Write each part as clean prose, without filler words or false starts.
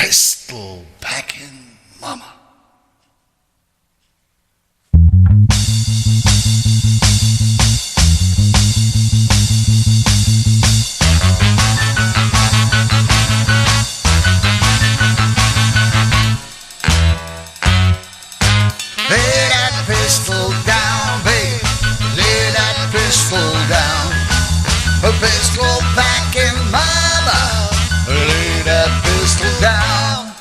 pistol packing mama. Lay that pistol down, babe. Lay that pistol down. A pistol packing mama. Lay that pistol down.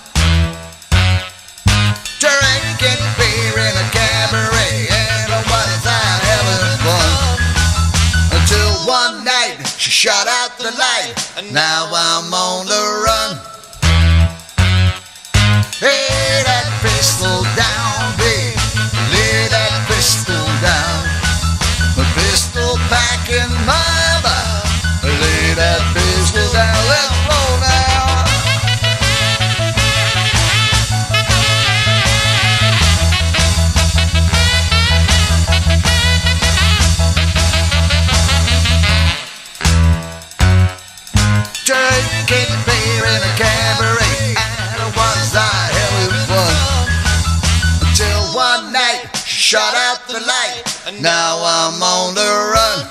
Drinking beer in a cabaret, and what is that having fun? Until one night she shot out the light, and now I'm on the run. Lay that pistol down, babe. Lay that pistol down. A pistol packing mama. Lay that pistol down. Let's roll now. Drinking beer in a cabaret, and was I having fun? Until one night she shot out the light, and now I'm on the run.